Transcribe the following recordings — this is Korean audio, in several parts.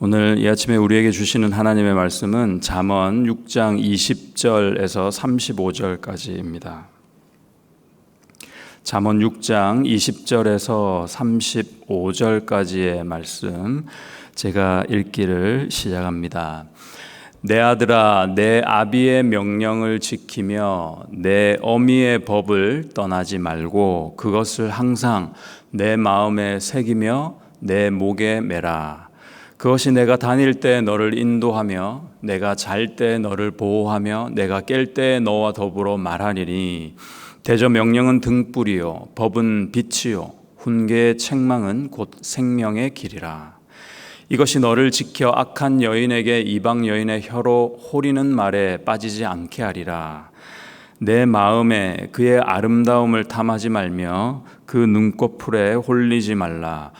오늘 이 아침에 우리에게 주시는 하나님의 말씀은 잠언 6장 20절에서 35절까지입니다. 잠언 6장 20절에서 35절까지의 말씀 제가 읽기를 시작합니다. 내 아들아, 내 아비의 명령을 지키며 내 어미의 법을 떠나지 말고 그것을 항상 내 마음에 새기며 내 목에 매라. 그것이 내가 다닐 때 너를 인도하며 내가 잘 때 너를 보호하며 내가 깰 때 너와 더불어 말하리니 대저 명령은 등불이요 법은 빛이요 훈계의 책망은 곧 생명의 길이라. 이것이 너를 지켜 악한 여인에게 이방 여인의 혀로 호리는 말에 빠지지 않게 하리라. 내 마음에 그의 아름다움을 탐하지 말며 그 눈꺼풀에 홀리지 말라.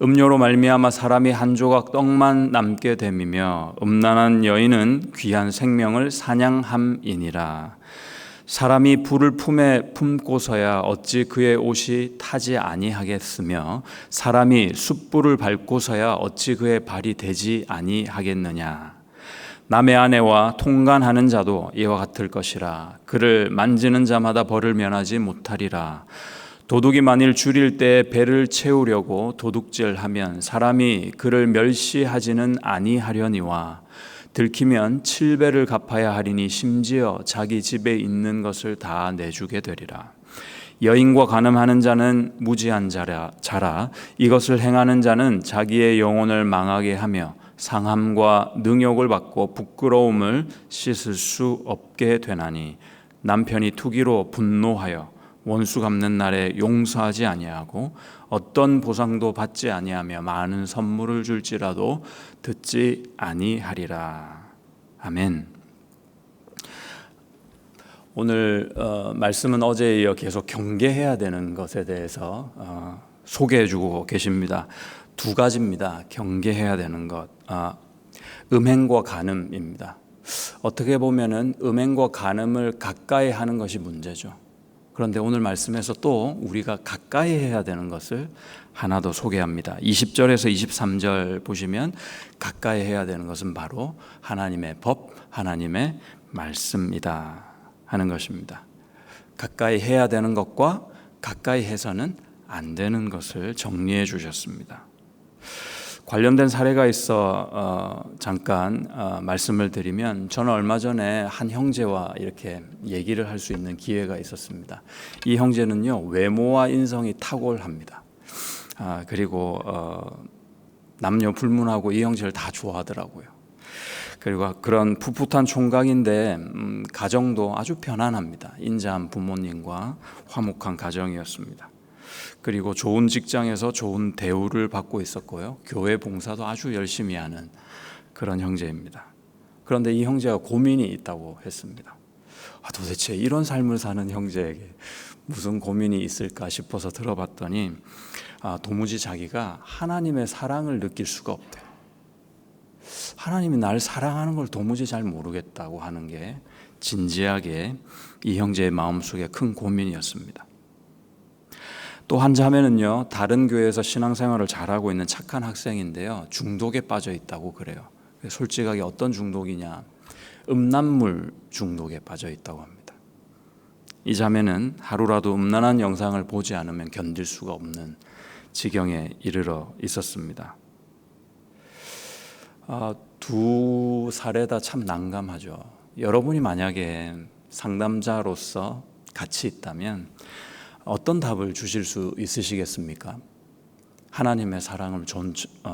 음료로 말미암아 사람이 한 조각 떡만 남게 됨이며 음란한 여인은 귀한 생명을 사냥함이니라. 사람이 불을 품에 품고서야 어찌 그의 옷이 타지 아니하겠으며 사람이 숯불을 밟고서야 어찌 그의 발이 되지 아니하겠느냐. 남의 아내와 통간하는 자도 이와 같을 것이라. 그를 만지는 자마다 벌을 면하지 못하리라. 도둑이 만일 줄일 때 배를 채우려고 도둑질하면 사람이 그를 멸시하지는 아니하려니와 들키면 7배를 갚아야 하리니 심지어 자기 집에 있는 것을 다 내주게 되리라. 여인과 간음하는 자는 무지한 자라. 이것을 행하는 자는 자기의 영혼을 망하게 하며 상함과 능욕을 받고 부끄러움을 씻을 수 없게 되나니 남편이 투기로 분노하여 원수 갚는 날에 용서하지 아니하고 어떤 보상도 받지 아니하며 많은 선물을 줄지라도 듣지 아니하리라. 아멘. 오늘 말씀은 어제에 이어 계속 경계해야 되는 것에 대해서 소개해 주고 계십니다. 두 가지입니다. 경계해야 되는 것. 음행과 간음입니다. 어떻게 보면은 음행과 간음을 가까이 하는 것이 문제죠. 그런데 오늘 말씀에서 또 우리가 가까이 해야 되는 것을 하나 더 소개합니다. 20절에서 23절 보시면 가까이 해야 되는 것은 바로 하나님의 법, 하나님의 말씀이다 하는 것입니다. 가까이 해야 되는 것과 가까이 해서는 안 되는 것을 정리해 주셨습니다. 관련된 사례가 있어 잠깐 말씀을 드리면, 저는 얼마 전에 한 형제와 이렇게 얘기를 할 수 있는 기회가 있었습니다. 이 형제는요, 외모와 인성이 탁월합니다. 그리고 남녀 불문하고 이 형제를 다 좋아하더라고요. 그리고 그런 풋풋한 총각인데 가정도 아주 편안합니다. 인자한 부모님과 화목한 가정이었습니다. 그리고 좋은 직장에서 좋은 대우를 받고 있었고요. 교회 봉사도 아주 열심히 하는 그런 형제입니다. 그런데 이 형제가 고민이 있다고 했습니다. 도대체 이런 삶을 사는 형제에게 무슨 고민이 있을까 싶어서 들어봤더니 도무지 자기가 하나님의 사랑을 느낄 수가 없대요. 하나님이 날 사랑하는 걸 도무지 잘 모르겠다고 하는 게 진지하게 이 형제의 마음속에 큰 고민이었습니다. 또 한 자매는요, 다른 교회에서 신앙생활을 잘하고 있는 착한 학생인데요, 중독에 빠져 있다고 그래요. 솔직하게 어떤 중독이냐, 음란물 중독에 빠져 있다고 합니다. 이 자매는 하루라도 음란한 영상을 보지 않으면 견딜 수가 없는 지경에 이르러 있었습니다. 두 사례 다 참 난감하죠. 여러분이 만약에 상담자로서 같이 있다면 어떤 답을 주실 수 있으시겠습니까? 하나님의 사랑을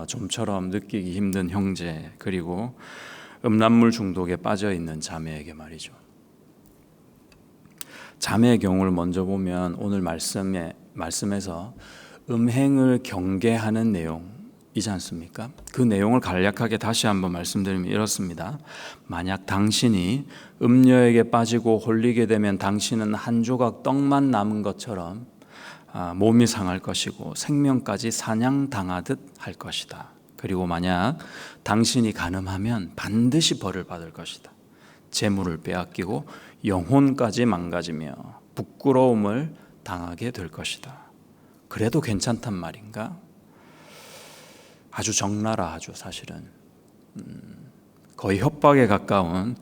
좀처럼 느끼기 힘든 형제, 그리고 음란물 중독에 빠져 있는 자매에게 말이죠. 자매의 경우를 먼저 보면 오늘 말씀에서 음행을 경계하는 내용이지 않습니까? 그 내용을 간략하게 다시 한번 말씀드리면 이렇습니다. 만약 당신이 음녀에게 빠지고 홀리게 되면 당신은 한 조각 떡만 남은 것처럼 몸이 상할 것이고 생명까지 사냥당하듯 할 것이다. 그리고 만약 당신이 간음하면 반드시 벌을 받을 것이다. 재물을 빼앗기고 영혼까지 망가지며 부끄러움을 당하게 될 것이다. 그래도 괜찮단 말인가? 아주 적나라하죠, 사실은. 거의 협박에 가까운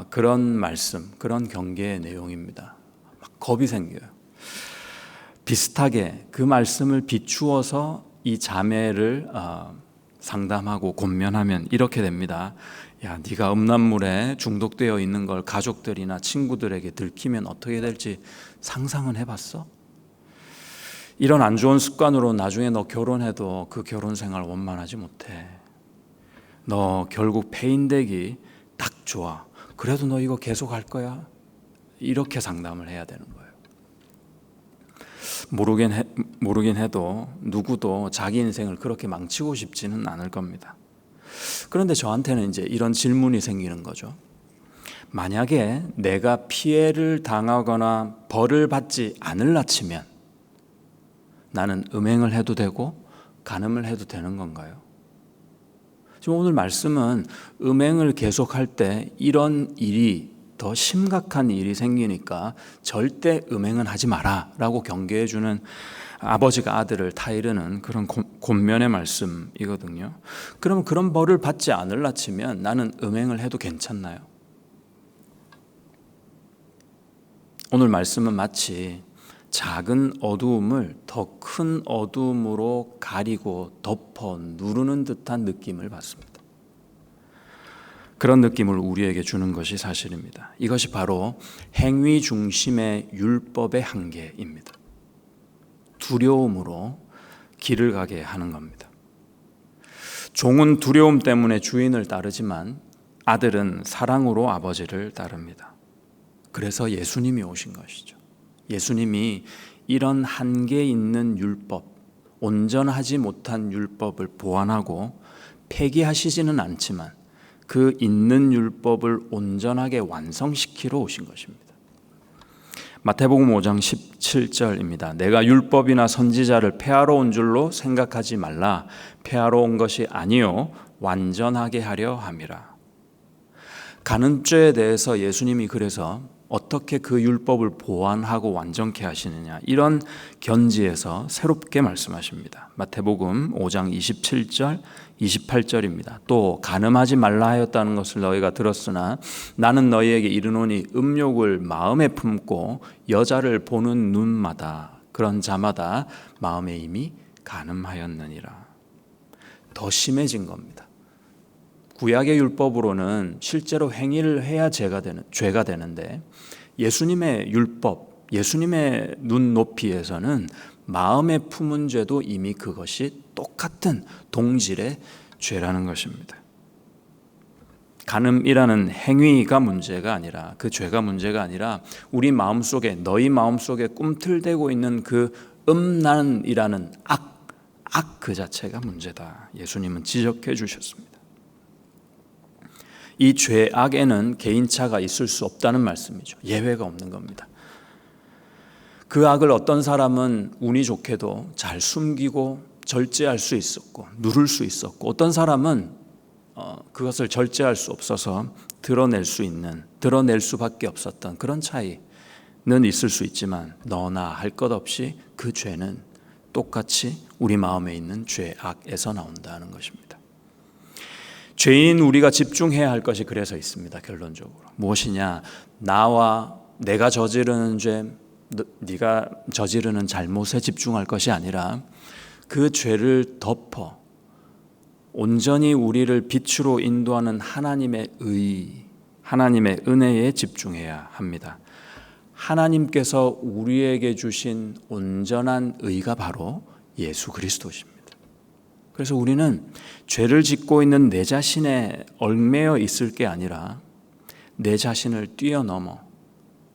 그런 말씀, 그런 경계의 내용입니다. 막 겁이 생겨요. 비슷하게 그 말씀을 비추어서 이 자매를 상담하고 권면하면 이렇게 됩니다. 야, 네가 음란물에 중독되어 있는 걸 가족들이나 친구들에게 들키면 어떻게 될지 상상은 해봤어? 이런 안 좋은 습관으로 나중에 너 결혼해도 그 결혼 생활 원만하지 못해. 너 결국 폐인되기 딱 좋아. 그래도 너 이거 계속 할 거야? 이렇게 상담을 해야 되는 거예요. 모르긴 해도 누구도 자기 인생을 그렇게 망치고 싶지는 않을 겁니다. 그런데 저한테는 이제 이런 질문이 생기는 거죠. 만약에 내가 피해를 당하거나 벌을 받지 않을라 치면 나는 음행을 해도 되고 간음을 해도 되는 건가요? 지금 오늘 말씀은 음행을 계속할 때 이런 일이 더 심각한 일이 생기니까 절대 음행은 하지 마라 라고 경계해 주는 아버지가 아들을 타이르는 그런 권면의 말씀이거든요. 그러면 그런 벌을 받지 않을라 치면 나는 음행을 해도 괜찮나요? 오늘 말씀은 마치 작은 어두움을 더 큰 어두움으로 가리고 덮어 누르는 듯한 느낌을 받습니다. 그런 느낌을 우리에게 주는 것이 사실입니다. 이것이 바로 행위 중심의 율법의 한계입니다. 두려움으로 길을 가게 하는 겁니다. 종은 두려움 때문에 주인을 따르지만 아들은 사랑으로 아버지를 따릅니다. 그래서 예수님이 오신 것이죠. 예수님이 이런 한계 있는 율법, 온전하지 못한 율법을 보완하고 폐기하시지는 않지만 그 있는 율법을 온전하게 완성시키러 오신 것입니다. 마태복음 5장 17절입니다. 내가 율법이나 선지자를 폐하러 온 줄로 생각하지 말라. 폐하러 온 것이 아니요 완전하게 하려 함이라. 간음죄에 대해서 예수님이 그래서 어떻게 그 율법을 보완하고 완전케 하시느냐, 이런 견지에서 새롭게 말씀하십니다. 마태복음 5장 27절 28절입니다. 또 간음하지 말라 하였다는 것을 너희가 들었으나 나는 너희에게 이르노니 음욕을 마음에 품고 여자를 보는 눈마다 그런 자마다 마음에 이미 간음하였느니라. 더 심해진 겁니다. 구약의 율법으로는 실제로 행위를 해야 죄가 되는데 예수님의 율법, 예수님의 눈높이에서는 마음에 품은 죄도 이미 그것이 똑같은 동질의 죄라는 것입니다. 간음이라는 행위가 문제가 아니라, 그 죄가 문제가 아니라 우리 마음속에, 너희 마음속에 꿈틀대고 있는 그 음란이라는 악 그 자체가 문제다. 예수님은 지적해 주셨습니다. 이 죄악에는 개인차가 있을 수 없다는 말씀이죠. 예외가 없는 겁니다. 그 악을 어떤 사람은 운이 좋게도 잘 숨기고 절제할 수 있었고 누를 수 있었고, 어떤 사람은 그것을 절제할 수 없어서 드러낼 수밖에 없었던 그런 차이는 있을 수 있지만, 너나 할 것 없이 그 죄는 똑같이 우리 마음에 있는 죄악에서 나온다는 것입니다. 죄인 우리가 집중해야 할 것이 그래서 있습니다. 결론적으로 무엇이냐, 나와 내가 저지르는 죄, 네가 저지르는 잘못에 집중할 것이 아니라 그 죄를 덮어 온전히 우리를 빛으로 인도하는 하나님의 하나님의 은혜에 집중해야 합니다. 하나님께서 우리에게 주신 온전한 의가 바로 예수 그리스도십니다. 그래서 우리는 죄를 짓고 있는 내 자신에 얽매여 있을 게 아니라 내 자신을 뛰어넘어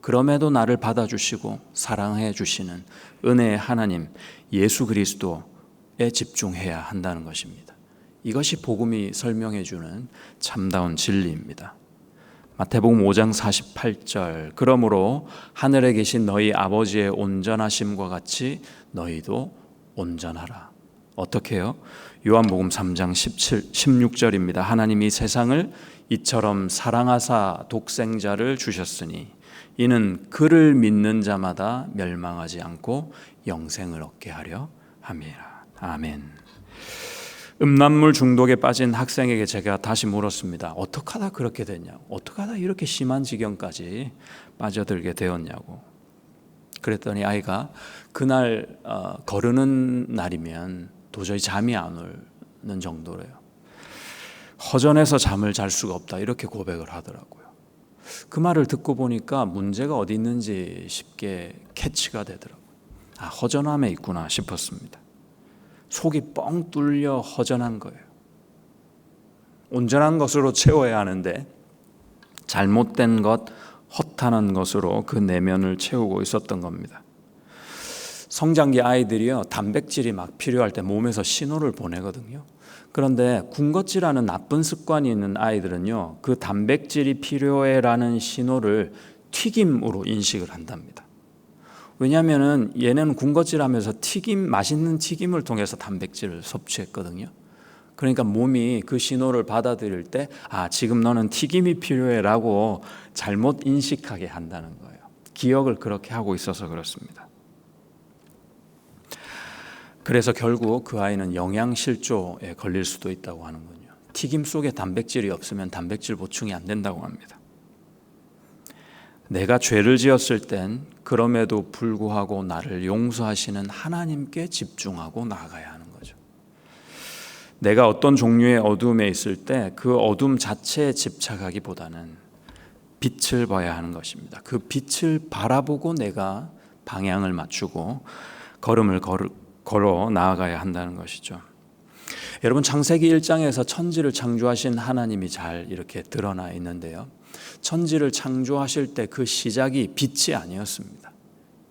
그럼에도 나를 받아주시고 사랑해 주시는 은혜의 하나님 예수 그리스도에 집중해야 한다는 것입니다. 이것이 복음이 설명해 주는 참다운 진리입니다. 마태복음 5장 48절, 그러므로 하늘에 계신 너희 아버지의 온전하심과 같이 너희도 온전하라. 어떻게 해요? 요한복음 3장 16절입니다. 하나님이 세상을 이처럼 사랑하사 독생자를 주셨으니 이는 그를 믿는 자마다 멸망하지 않고 영생을 얻게 하려 함이라. 아멘. 음란물 중독에 빠진 학생에게 제가 다시 물었습니다. 어떻게 하다 그렇게 됐냐고, 어떻게 하다 이렇게 심한 지경까지 빠져들게 되었냐고. 그랬더니 아이가 그날 거르는 날이면 도저히 잠이 안 오는 정도래요. 허전해서 잠을 잘 수가 없다, 이렇게 고백을 하더라고요. 그 말을 듣고 보니까 문제가 어디 있는지 쉽게 캐치가 되더라고요. 아, 허전함에 있구나 싶었습니다. 속이 뻥 뚫려 허전한 거예요. 온전한 것으로 채워야 하는데 잘못된 것, 허탄한 것으로 그 내면을 채우고 있었던 겁니다. 성장기 아이들이요, 단백질이 막 필요할 때 몸에서 신호를 보내거든요. 그런데 군것질하는 나쁜 습관이 있는 아이들은요, 그 단백질이 필요해라는 신호를 튀김으로 인식을 한답니다. 왜냐하면은 얘는 군것질하면서 맛있는 튀김을 통해서 단백질을 섭취했거든요. 그러니까 몸이 그 신호를 받아들일 때, 아, 지금 너는 튀김이 필요해라고 잘못 인식하게 한다는 거예요. 기억을 그렇게 하고 있어서 그렇습니다. 그래서 결국 그 아이는 영양실조에 걸릴 수도 있다고 하는군요. 튀김 속에 단백질이 없으면 단백질 보충이 안 된다고 합니다. 내가 죄를 지었을 땐 그럼에도 불구하고 나를 용서하시는 하나님께 집중하고 나아가야 하는 거죠. 내가 어떤 종류의 어두움에 있을 때 그 어둠 자체에 집착하기보다는 빛을 봐야 하는 것입니다. 그 빛을 바라보고 내가 방향을 맞추고 걸음을 걸어 나아가야 한다는 것이죠. 여러분, 창세기 1장에서 천지를 창조하신 하나님이 잘 이렇게 드러나 있는데요. 천지를 창조하실 때 그 시작이 빛이 아니었습니다.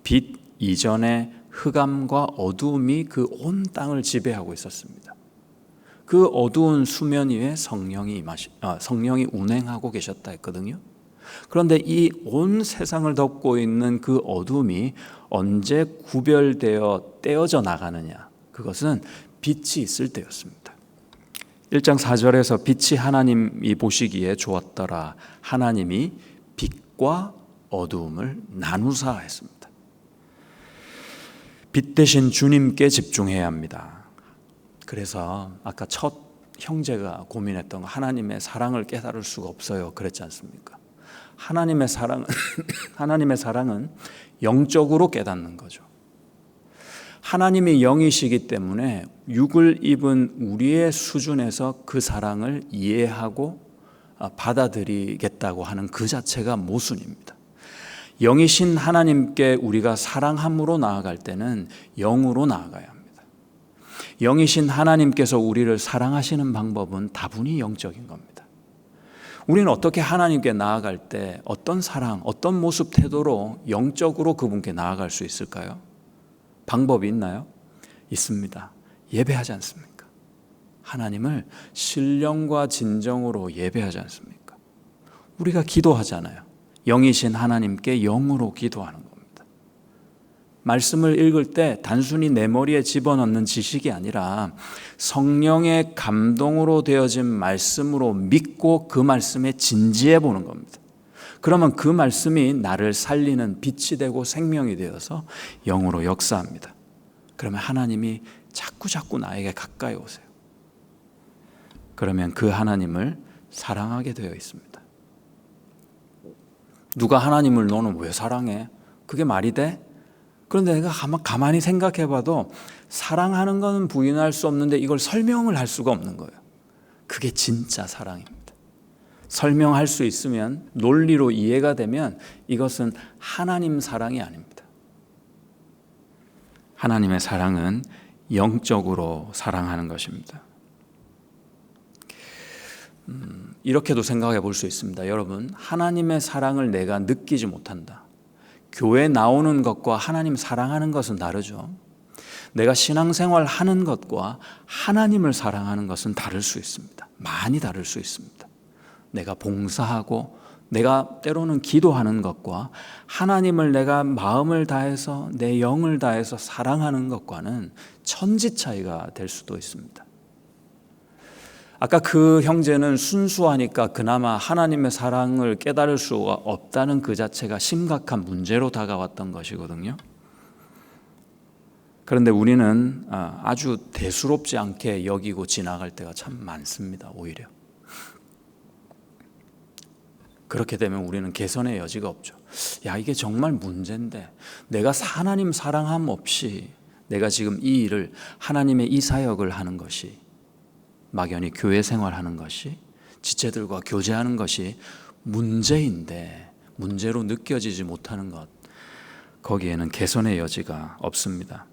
빛 이전에 흑암과 어두움이 그 온 땅을 지배하고 있었습니다. 그 어두운 수면 위에 성령이 운행하고 계셨다 했거든요. 그런데 이 온 세상을 덮고 있는 그 어둠이 언제 구별되어 떼어져 나가느냐? 그것은 빛이 있을 때였습니다. 1장 4절에서 빛이 하나님이 보시기에 좋았더라. 하나님이 빛과 어두움을 나누사 했습니다. 빛 대신 주님께 집중해야 합니다. 그래서 아까 첫 형제가 고민했던 거, 하나님의 사랑을 깨달을 수가 없어요, 그랬지 않습니까? 하나님의 사랑은 영적으로 깨닫는 거죠. 하나님이 영이시기 때문에 육을 입은 우리의 수준에서 그 사랑을 이해하고 받아들이겠다고 하는 그 자체가 모순입니다. 영이신 하나님께 우리가 사랑함으로 나아갈 때는 영으로 나아가야 합니다. 영이신 하나님께서 우리를 사랑하시는 방법은 다분히 영적인 겁니다. 우리는 어떻게 하나님께 나아갈 때 어떤 사랑, 어떤 모습, 태도로 영적으로 그분께 나아갈 수 있을까요? 방법이 있나요? 있습니다. 예배하지 않습니까? 하나님을 신령과 진정으로 예배하지 않습니까? 우리가 기도하잖아요. 영이신 하나님께 영으로 기도하는 겁니다. 말씀을 읽을 때 단순히 내 머리에 집어넣는 지식이 아니라 성령의 감동으로 되어진 말씀으로 믿고 그 말씀에 진지해 보는 겁니다. 그러면 그 말씀이 나를 살리는 빛이 되고 생명이 되어서 영으로 역사합니다. 그러면 하나님이 자꾸 나에게 가까이 오세요. 그러면 그 하나님을 사랑하게 되어 있습니다. 누가 하나님을 너는 왜 사랑해? 그게 말이 돼? 그런데 내가 가만히 생각해 봐도 사랑하는 것은 부인할 수 없는데 이걸 설명을 할 수가 없는 거예요. 그게 진짜 사랑입니다. 설명할 수 있으면, 논리로 이해가 되면 이것은 하나님 사랑이 아닙니다. 하나님의 사랑은 영적으로 사랑하는 것입니다. 이렇게도 생각해 볼 수 있습니다. 여러분, 하나님의 사랑을 내가 느끼지 못한다. 교회 나오는 것과 하나님 사랑하는 것은 다르죠. 내가 신앙생활 하는 것과 하나님을 사랑하는 것은 다를 수 있습니다. 많이 다를 수 있습니다. 내가 봉사하고 내가 때로는 기도하는 것과 하나님을 내가 마음을 다해서 내 영을 다해서 사랑하는 것과는 천지 차이가 될 수도 있습니다. 아까 그 형제는 순수하니까 그나마 하나님의 사랑을 깨달을 수가 없다는 그 자체가 심각한 문제로 다가왔던 것이거든요. 그런데 우리는 아주 대수롭지 않게 여기고 지나갈 때가 참 많습니다. 오히려 그렇게 되면 우리는 개선의 여지가 없죠. 야, 이게 정말 문제인데 내가 하나님 사랑함 없이 내가 지금 이 일을, 하나님의 이 사역을 하는 것이, 막연히 교회 생활하는 것이, 지체들과 교제하는 것이 문제인데 문제로 느껴지지 못하는 것, 거기에는 개선의 여지가 없습니다.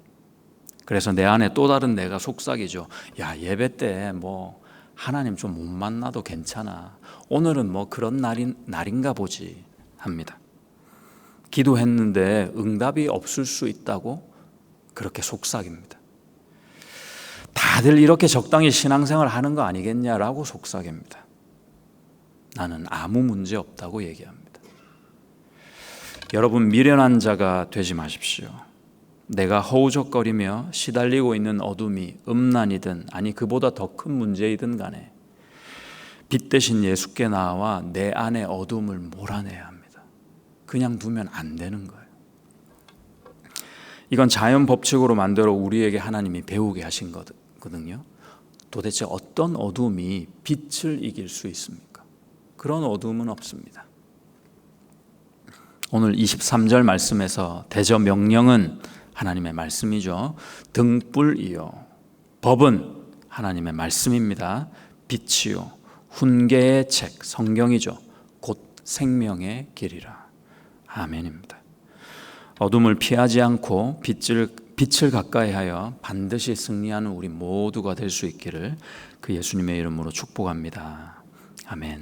그래서 내 안에 또 다른 내가 속삭이죠. 야, 예배 때 뭐 하나님 좀 못 만나도 괜찮아. 오늘은 뭐 그런 날인가 보지 합니다. 기도했는데 응답이 없을 수 있다고 그렇게 속삭입니다. 다들 이렇게 적당히 신앙생활 하는 거 아니겠냐라고 속삭입니다. 나는 아무 문제 없다고 얘기합니다. 여러분, 미련한 자가 되지 마십시오. 내가 허우적거리며 시달리고 있는 어둠이 음란이든 아니 그보다 더 큰 문제이든 간에 빛 대신 예수께 나와 내 안의 어둠을 몰아내야 합니다. 그냥 두면 안 되는 거예요. 이건 자연 법칙으로 만들어 우리에게 하나님이 배우게 하신 거거든요. 도대체 어떤 어둠이 빛을 이길 수 있습니까? 그런 어둠은 없습니다. 오늘 23절 말씀에서 대저 명령은 하나님의 말씀이죠. 등불이요, 법은 하나님의 말씀입니다. 빛이요, 훈계의 책, 성경이죠. 곧 생명의 길이라. 아멘입니다. 어둠을 피하지 않고 빛을 가까이 하여 반드시 승리하는 우리 모두가 될 수 있기를 그 예수님의 이름으로 축복합니다. 아멘.